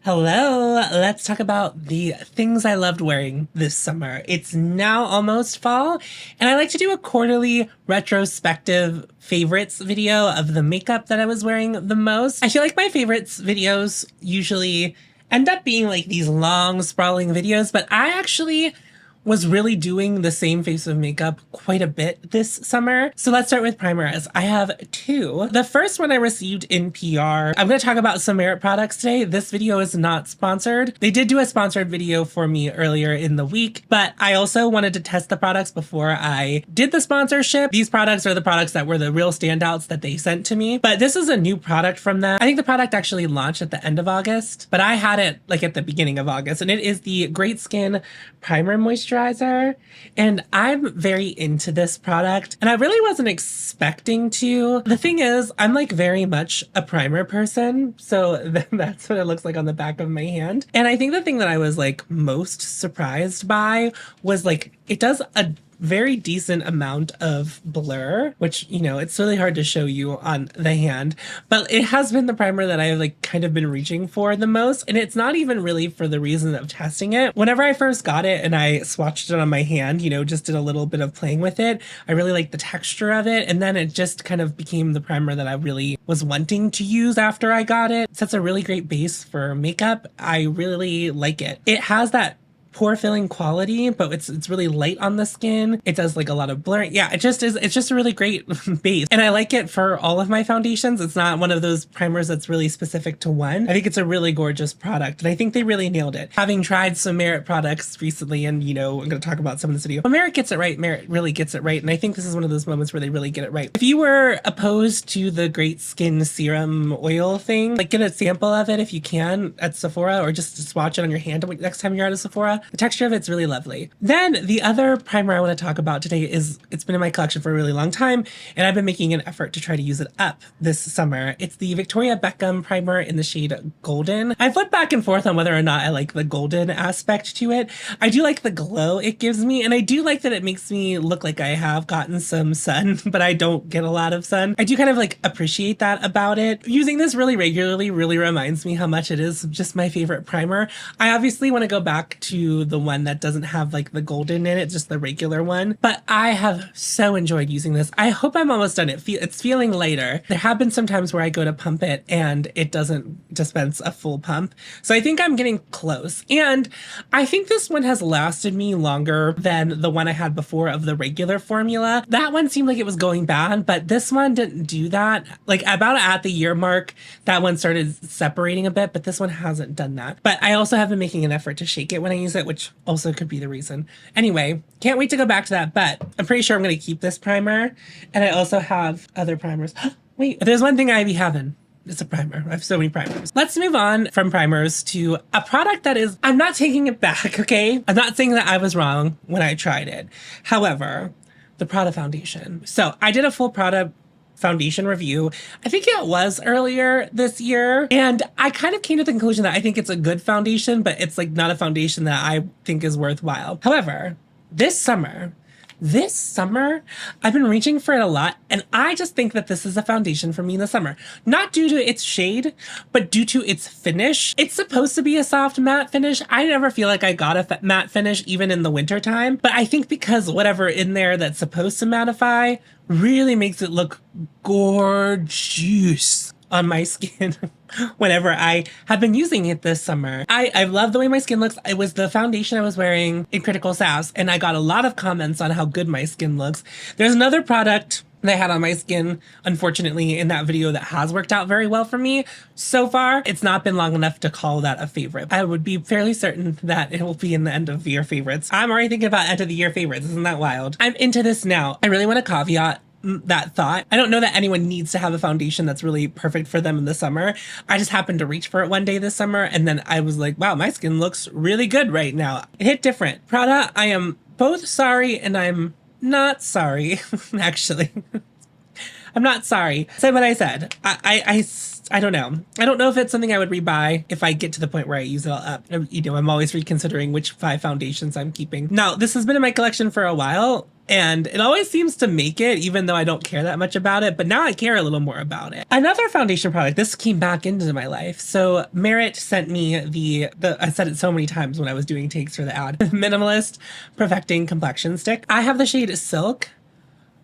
Hello, let's talk about the things I loved wearing this summer. It's now almost fall, and I like to do a quarterly retrospective favorites video of the makeup that I was wearing the most. I feel like my favorites videos usually end up being like these long, sprawling videos, but I actually was really doing the same face of makeup quite a bit this summer. So let's start with primers. I have two. The first one I received in PR. I'm going to talk about some Merit products today. This video is not sponsored. They did do a sponsored video for me earlier in the week, but I also wanted to test the products before I did the sponsorship. These products are the products that were the real standouts that they sent to me, but this is a new product from them. I think the product actually launched at the end of August, but I had it like at the beginning of August, and it is the Great Skin Primer Moisturizer. And I'm very into this product, and I really wasn't expecting to. The thing is, I'm like very much a primer person, so that's what it looks like on the back of my hand. And I think the thing that I was like most surprised by was like it does a very decent amount of blur, which, you know, it's really hard to show you on the hand, but it has been the primer that I've like kind of been reaching for the most. And it's not even really for the reason of testing it. Whenever I first got it and I swatched it on my hand, you know, just did a little bit of playing with it, I really liked the texture of it. And then it just kind of became the primer that I really was wanting to use after I got it. It sets a really great base for makeup. I really like it. It has that pore filling quality, but it's really light on the skin. It does like a lot of blurring. Yeah, it's just a really great base. And I like it for all of my foundations. It's not one of those primers that's really specific to one. I think it's a really gorgeous product, and I think they really nailed it. Having tried some Merit products recently, and you know, I'm going to talk about some in this video. When Merit gets it right, Merit really gets it right. And I think this is one of those moments where they really get it right. If you were opposed to the Great Skin Serum oil thing, like get a sample of it if you can at Sephora, or just swatch it on your hand next time you're at a Sephora. The texture of it's really lovely. Then the other primer I want to talk about today is, it's been in my collection for a really long time, and I've been making an effort to try to use it up this summer. It's the Victoria Beckham primer in the shade Golden. I've went back and forth on whether or not I like the golden aspect to it. I do like the glow it gives me, and I do like that it makes me look like I have gotten some sun, but I don't get a lot of sun. I do kind of like appreciate that about it. Using this really regularly really reminds me how much it is just my favorite primer. I obviously want to go back to the one that doesn't have like the golden in it, just the regular one. But I have so enjoyed using this. I hope I'm almost done. It's feeling lighter. There have been some times where I go to pump it and it doesn't dispense a full pump. So I think I'm getting close. And I think this one has lasted me longer than the one I had before of the regular formula. That one seemed like it was going bad, but this one didn't do that. Like about at the year mark, that one started separating a bit, but this one hasn't done that. But I also have been making an effort to shake it when I use it, which also could be the reason. Anyway, can't wait to go back to that, but I'm pretty sure I'm going to keep this primer. And I also have other primers. Wait, there's one thing I be having. It's a primer. I have so many primers. Let's move on from primers to a product that is, I'm not taking it back, okay? I'm not saying that I was wrong when I tried it. However, the Prada foundation. So I did a full Prada foundation review. I think it was earlier this year. And I kind of came to the conclusion that I think it's a good foundation, but it's like not a foundation that I think is worthwhile. However, this summer, I've been reaching for it a lot, and I just think that this is a foundation for me in the summer. Not due to its shade, but due to its finish. It's supposed to be a soft matte finish. I never feel like I got a matte finish even in the winter time, but I think because whatever in there that's supposed to mattify really makes it look gorgeous on my skin whenever I have been using it this summer. I love the way my skin looks. It was the foundation I was wearing in Critical Sass, and I got a lot of comments on how good my skin looks. There's another product that I had on my skin, unfortunately, in that video that has worked out very well for me so far. It's not been long enough to call that a favorite. I would be fairly certain that it will be in the end of the year favorites. I'm already thinking about end of the year favorites. Isn't that wild? I'm into this now. I really want to caveat that thought. I don't know that anyone needs to have a foundation that's really perfect for them in the summer. I just happened to reach for it one day this summer, and then I was like, wow, my skin looks really good right now. It hit different. Prada, I am both sorry and I'm not sorry, actually. I'm not sorry. Said what I said. I don't know. I don't know if it's something I would rebuy if I get to the point where I use it all up. You know, I'm always reconsidering which 5 foundations I'm keeping. Now, this has been in my collection for a while, and it always seems to make it, even though I don't care that much about it, but now I care a little more about it. Another foundation product, this came back into my life. So Merit sent me the I said it so many times when I was doing takes for the ad, Minimalist Perfecting Complexion Stick. I have the shade Silk.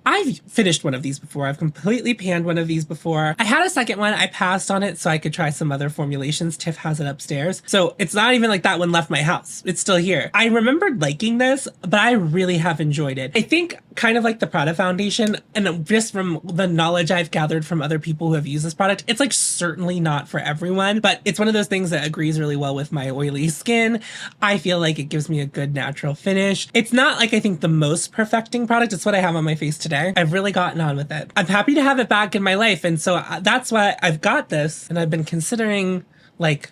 I've finished one of these before. I've completely panned one of these before. I had a second one. I passed on it so I could try some other formulations. Tiff has it upstairs. So it's not even like that one left my house. It's still here. I remembered liking this, but I really have enjoyed it. I think kind of like the Prada foundation, and just from the knowledge I've gathered from other people who have used this product, it's like certainly not for everyone, but it's one of those things that agrees really well with my oily skin. I feel like it gives me a good natural finish. It's not like I think the most perfecting product. It's what I have on my face today. I've really gotten on with it. I'm happy to have it back in my life. And so that's why I've got this, and I've been considering, like,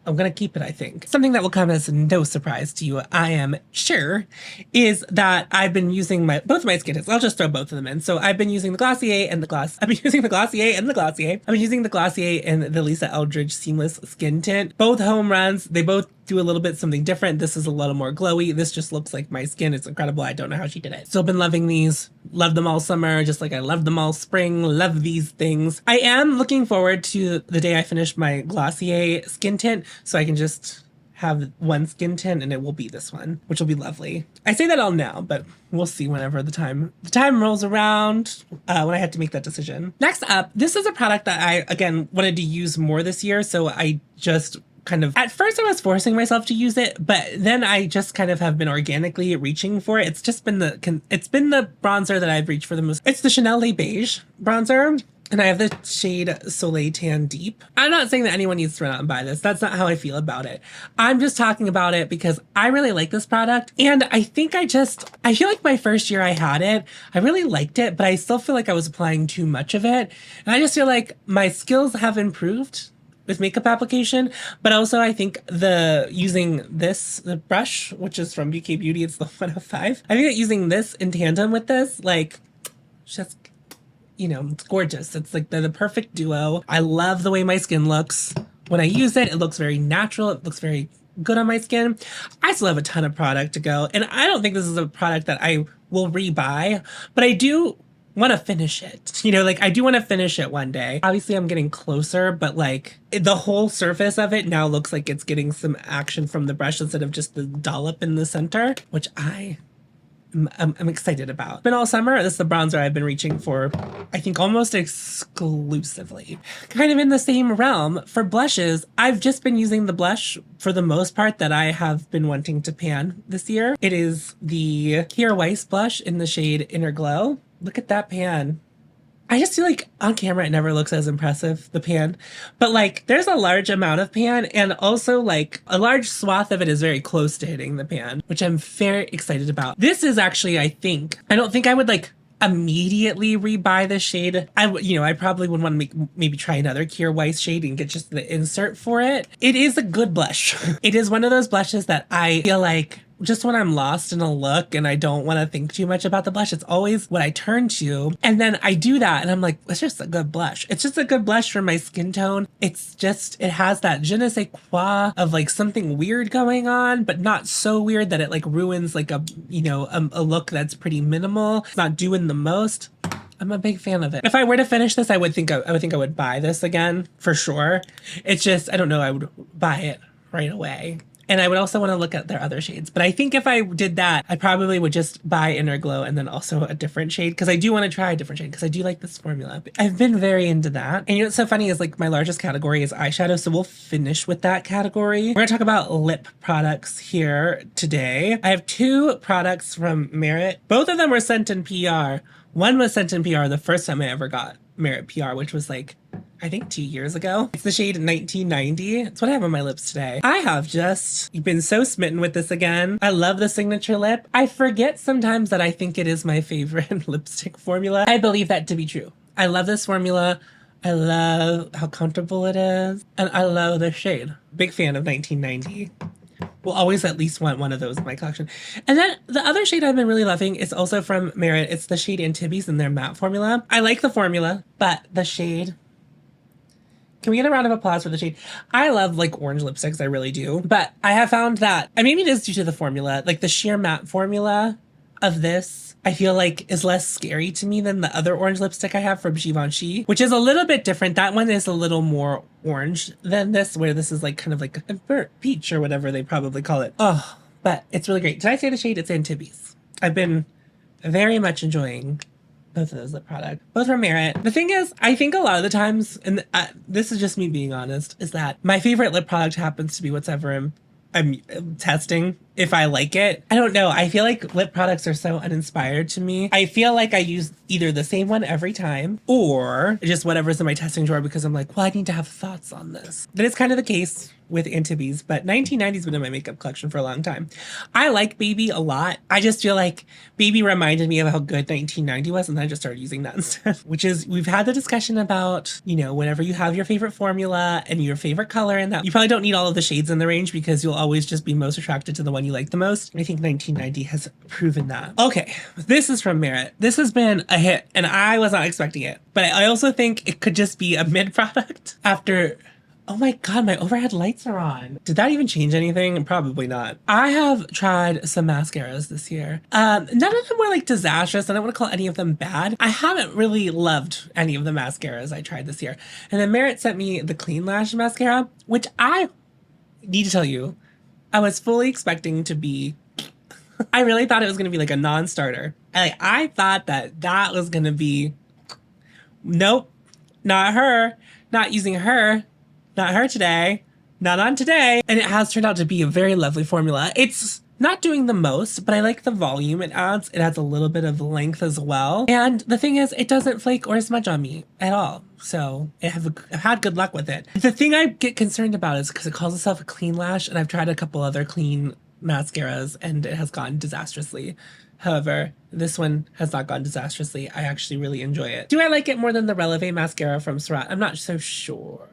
I'm going to keep it, I think. Something that will come as no surprise to you, I am sure, is that I've been using both my skin tints. I'll just throw both of them in. So I've been using the Glossier and the Glossier. I've been using the Glossier and the Glossier. I've been using the Glossier and the Lisa Eldridge Seamless Skin Tint. Both home runs. They both do a little bit something different. This is a little more glowy. This just looks like my skin. It's incredible. I don't know how she did it. Still been loving these. Loved them all summer, just like I loved them all spring. Love these things. I am looking forward to the day I finish my Glossier skin tint so I can just have one skin tint and it will be this one, which will be lovely. I say that all now, but we'll see whenever the time rolls around, when I had to make that decision. Next up, this is a product that I, again, wanted to use more this year. So I just kind of, at first I was forcing myself to use it, but then I just kind of have been organically reaching for it. It's just been the bronzer that I've reached for the most. It's the Chanel Les Beige bronzer. And I have the shade Soleil Tan Deep. I'm not saying that anyone needs to run out and buy this. That's not how I feel about it. I'm just talking about it because I really like this product. And I think I feel like my first year I had it, I really liked it, but I still feel like I was applying too much of it. And I just feel like my skills have improved with makeup application, but also I think using the brush, which is from BK Beauty, it's the 105. I think that using this in tandem with this, like, just, you know, it's gorgeous. It's like the perfect duo. I love the way my skin looks. When I use it, it looks very natural. It looks very good on my skin. I still have a ton of product to go, and I don't think this is a product that I will rebuy, but I do want to finish it. You know, like I do want to finish it one day. Obviously I'm getting closer, but like the whole surface of it now looks like it's getting some action from the brush instead of just the dollop in the center, which I'm excited about. It's been all summer. This is the bronzer I've been reaching for, I think almost exclusively. Kind of in the same realm, for blushes, I've just been using the blush for the most part that I have been wanting to pan this year. It is the Kier Weiss blush in the shade Inner Glow. Look at that pan. I just feel like on camera it never looks as impressive, the pan. But like there's a large amount of pan, and also like a large swath of it is very close to hitting the pan, which I'm very excited about. This is actually, I don't think I would like immediately rebuy this shade. I probably would want to maybe try another Kier Weiss shade and get just the insert for it. It is a good blush. It is one of those blushes that I feel like just when I'm lost in a look and I don't want to think too much about the blush, it's always what I turn to. And then I do that and I'm like, it's just a good blush. It's just a good blush for my skin tone. It has that je ne sais quoi of like something weird going on, but not so weird that it like ruins like a look that's pretty minimal. It's not doing the most. I'm a big fan of it. If I were to finish this, I would think I would buy this again for sure. It's just, I don't know, I would buy it right away. And I would also want to look at their other shades. But I think if I did that, I probably would just buy Inner Glow and then also a different shade, because I do want to try a different shade because I do like this formula. I've been very into that. And you know what's so funny is like my largest category is eyeshadow. So we'll finish with that category. We're going to talk about lip products here today. I have 2 products from Merit. Both of them were sent in PR. One was sent in PR the first time I ever got Merit PR, which was like, I think 2 years ago. It's the shade 1990. It's what I have on my lips today. I have just been so smitten with this again. I love the signature lip. I forget sometimes that I think it is my favorite lipstick formula. I believe that to be true. I love this formula. I love how comfortable it is. And I love the shade. Big fan of 1990. will always at least want one of those in my collection. And then the other shade I've been really loving is also from Merit. It's the shade Antibes in their matte formula. I like the formula, but the shade... Can we get a round of applause for the shade? I love like orange lipsticks, I really do. But I have found that, and maybe it is due to the formula, like the sheer matte formula of this, I feel like is less scary to me than the other orange lipstick I have from Givenchy, which is a little bit different. That one is a little more orange than this, where this is like kind of like a burnt peach or whatever they probably call it. Oh, but it's really great. Did I say the shade? It's Antibes. I've been very much enjoying both of those lip products, both from Merit. The thing is, I think a lot of the times, and this is just me being honest, is that my favorite lip product happens to be whatever I'm testing. If I like it, I don't know. I feel like lip products are so uninspired to me. I feel like I use either the same one every time or just whatever's in my testing drawer because I'm like, well, I need to have thoughts on this. That is kind of the case with Antibes, but 1990's been in my makeup collection for a long time. I like Baby a lot. I just feel like Baby reminded me of how good 1990 was, and then I just started using that instead, which is, we've had the discussion about, you know, whenever you have your favorite formula and your favorite color and that, you probably don't need all of the shades in the range because you'll always just be most attracted to the one you like the most. I think 1990 has proven that. Okay, this is from Merit. This has been a hit, and I was not expecting it, but I also think it could just be a mid product after... Oh my god, my overhead lights are on. Did that even change anything? Probably not. I have tried some mascaras this year. None of them were like disastrous. I don't want to call any of them bad. I haven't really loved any of the mascaras I tried this year. And then Merit sent me the Clean Lash mascara, which I need to tell you, I was fully expecting to be... I really thought it was going to be like a non-starter. I thought that was going to be... Nope, not her. Not using her. Not her today, not on today. And it has turned out to be a very lovely formula. It's not doing the most, but I like the volume it adds. It adds a little bit of length as well. And the thing is, it doesn't flake or smudge on me at all. So I've had good luck with it. The thing I get concerned about is because it calls itself a clean lash, and I've tried a couple other clean mascaras and it has gone disastrously. However, this one has not gone disastrously. I actually really enjoy it. Do I like it more than the Releve mascara from Surratt? I'm not so sure.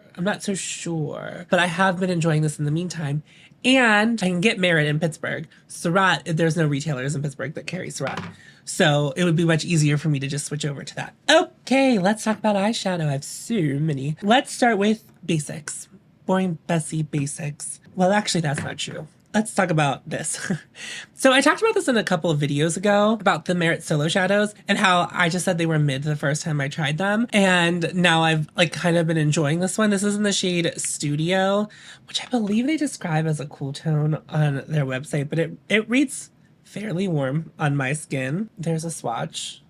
But I have been enjoying this in the meantime. And I can get Merit in Pittsburgh. Surratt, there's no retailers in Pittsburgh that carry Surratt. So it would be much easier for me to just switch over to that. Okay, let's talk about eyeshadow. I have so many. Let's start with basics. Boring Bessie basics. Well, actually, that's not true. Let's talk about this. So I talked about this in a couple of videos ago about the Merit Solo Shadows and how I just said they were mid the first time I tried them. And now I've like kind of been enjoying this one. This is in the shade Studio, which I believe they describe as a cool tone on their website, but it reads fairly warm on my skin. There's a swatch.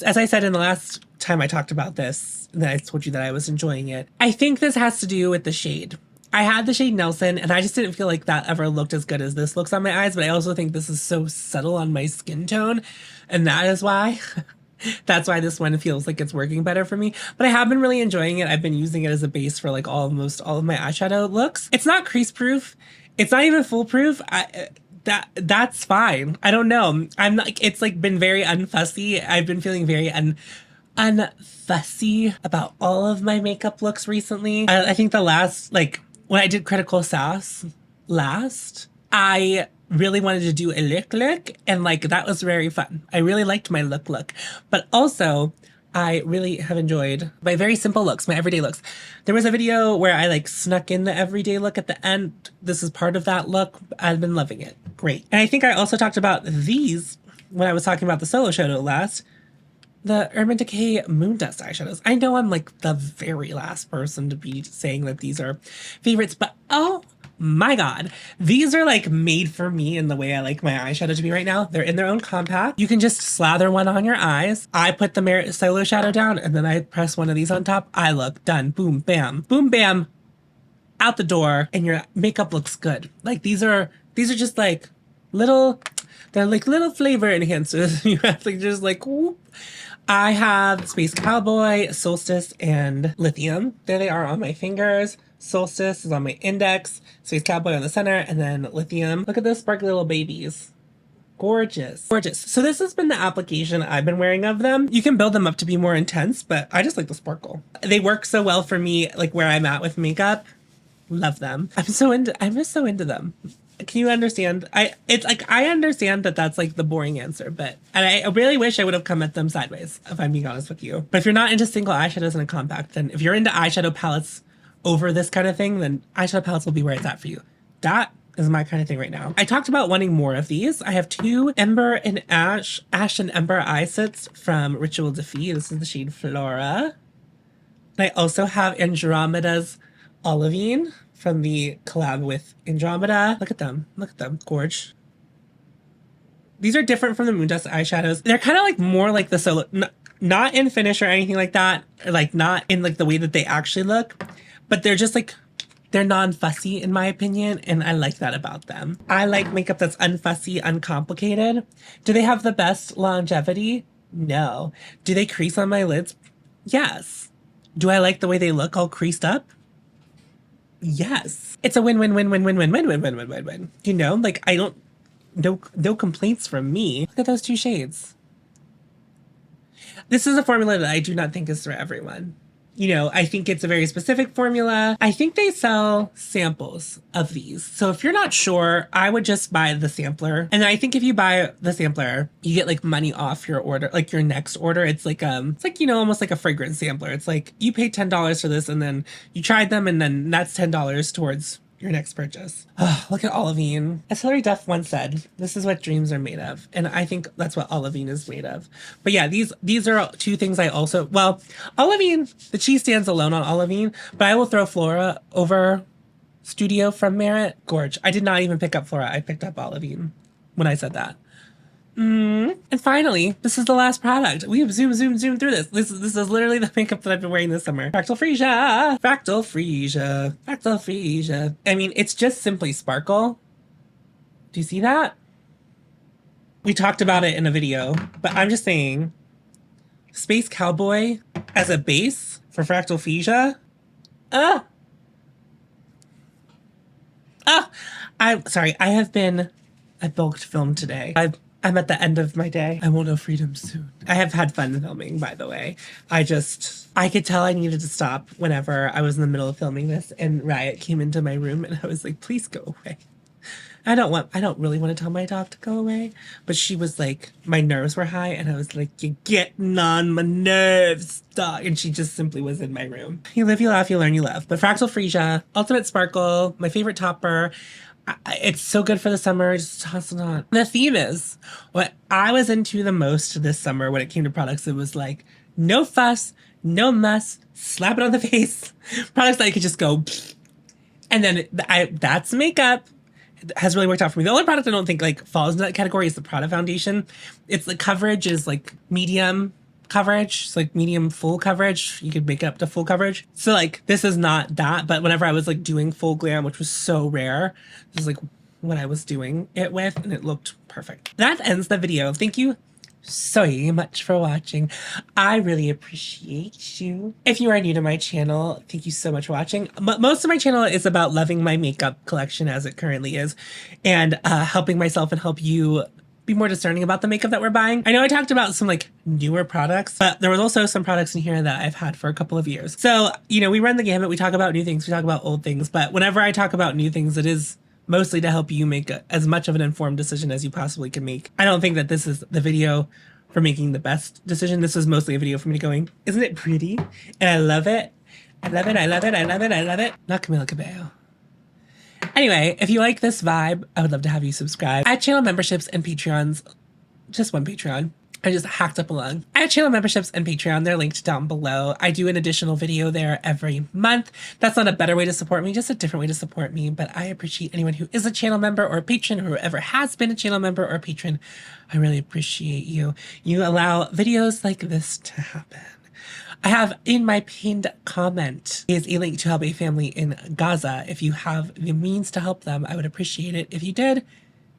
As I said in the last time I talked about this, and I told you that I was enjoying it, I think this has to do with the shade. I had the shade Nelson, and I just didn't feel like that ever looked as good as this looks on my eyes, but I also think this is so subtle on my skin tone, and that is why. That's why this one feels like it's working better for me. But I have been really enjoying it. I've been using it as a base for like almost all of my eyeshadow looks. It's not crease proof. It's not even foolproof. That's fine. I don't know. I'm not, it's like been very unfussy. I've been feeling very unfussy about all of my makeup looks recently. I think the last, like, when I did Critical Sass last, I really wanted to do a look, and like that was very fun. I really liked my look, but also I really have enjoyed my very simple looks, my everyday looks. There was a video where I like snuck in the everyday look at the end. This is part of that look. I've been loving it. Great. And I think I also talked about these when I was talking about the Solo Shadow last. The Urban Decay Moon Dust eyeshadows. I know I'm like the very last person to be saying that these are favorites, but oh my god, these are like made for me in the way I like my eyeshadow to be right now. They're in their own compact. You can just slather one on your eyes. I put the Merit Solo Shadow down and then I press one of these on top. Eye look, done. Boom, bam. Boom, bam. Out the door, and your makeup looks good. Like these are just like little, they're like little flavor enhancers. You have to just like whoop. I have Space Cowboy, Solstice, and Lithium. There they are on my fingers. Solstice is on my index, Space Cowboy on the center, and then Lithium. Look at those sparkly little babies. Gorgeous. Gorgeous. So this has been the application I've been wearing of them. You can build them up to be more intense, but I just like the sparkle. They work so well for me, like where I'm at with makeup. Love them. I'm just so into them. Can you understand? It's like, I understand that that's like the boring answer, but, and I really wish I would have come at them sideways, if I'm being honest with you. But if you're not into single eyeshadows and a compact, then if you're into eyeshadow palettes over this kind of thing, then eyeshadow palettes will be where it's at for you. That is my kind of thing right now. I talked about wanting more of these. I have 2 Ember and Ash and Ember eye sets from Ritual Defeat. This is the shade Flora. I also have Andromeda's Olivine from the collab with Andromeda. Look at them. Look at them. Gorge. These are different from the Moondust eyeshadows. They're kind of like more like the solo, not in finish or anything like that. Like not in like the way that they actually look, but they're just like, they're non-fussy in my opinion. And I like that about them. I like makeup that's unfussy, uncomplicated. Do they have the best longevity? No. Do they crease on my lids? Yes. Do I like the way they look all creased up? Yes. It's a win-win-win-win-win-win-win-win-win-win-win. You know, like I don't, no complaints from me. Look at those 2 shades. This is a formula that I do not think is for everyone. You know, I think it's a very specific formula. I think they sell samples of these. So if you're not sure, I would just buy the sampler. And I think if you buy the sampler, you get like money off your order, like your next order. It's like, you know, almost like a fragrance sampler. It's like you paid $10 for this and then you tried them and then that's $10 towards your next purchase. Oh, look at Olivine. As Hilary Duff once said, this is what dreams are made of. And I think that's what Olivine is made of. But yeah, these are 2 things I also, well, Olivine, the cheese stands alone on Olivine, but I will throw Flora over Studio from Merit. Gorge. I did not even pick up Flora. I picked up Olivine when I said that. And finally, this is the last product. We have zoom through this. This is literally the makeup that I've been wearing this summer. Fractal Freesia. Fractal Freesia. Fractal Freesia. I mean, it's just simply sparkle. Do you see that? We talked about it in a video, but I'm just saying, Space Cowboy as a base for Fractal Freesia. I'm sorry. I bulked film today. I'm at the end of my day. I will know freedom soon. I have had fun filming, by the way. I could tell I needed to stop whenever I was in the middle of filming this and Riot came into my room and I was like, please go away. I don't really want to tell my dog to go away, but she was like, my nerves were high and I was like, you're getting on my nerves, dog. And she just simply was in my room. You live, you laugh, you learn, you love. But Fractal Freesia, Ultimate Sparkle, my favorite topper. It's so good for the summer. Just toss it on. The theme is what I was into the most this summer when it came to products. It was like no fuss, no muss, slap it on the face. Products that I could just go. And then that's makeup. It has really worked out for me. The only product I don't think like falls into that category is the Prada foundation. It's the coverage is like medium coverage. It's like medium full coverage. You could make it up to full coverage. So like this is not that, but whenever I was like doing full glam, which was so rare, this is like what I was doing it with and it looked perfect. That ends the video. Thank you so much for watching. I really appreciate you. If you are new to my channel, thank you so much for watching. Most of my channel is about loving my makeup collection as it currently is and helping myself and help you be more discerning about the makeup that we're buying. I know I talked about some like newer products, but there was also some products in here that I've had for a couple of years. So, you know, we run the gamut. We talk about new things, we talk about old things, but whenever I talk about new things, it is mostly to help you make as much of an informed decision as you possibly can make. I don't think that this is the video for making the best decision. This is mostly a video for me going, isn't it pretty? And I love it. I love it. I love it. I love it. I love it. Not Camila Cabello. Anyway, if you like this vibe, I would love to have you subscribe. I have channel memberships and Patreons. Just one Patreon. I just hacked up a lung. I have channel memberships and Patreon. They're linked down below. I do an additional video there every month. That's not a better way to support me, just a different way to support me. But I appreciate anyone who is a channel member or a patron or whoever has been a channel member or a patron. I really appreciate you. You allow videos like this to happen. I have in my pinned comment is a link to help a family in Gaza. If you have the means to help them, I would appreciate it if you did.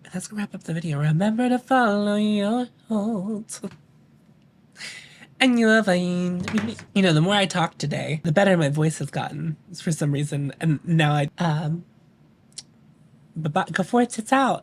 And that's gonna wrap up the video. Remember to follow your heart. And you'll find me. You know, the more I talk today, the better my voice has gotten for some reason. And now but before it sits out.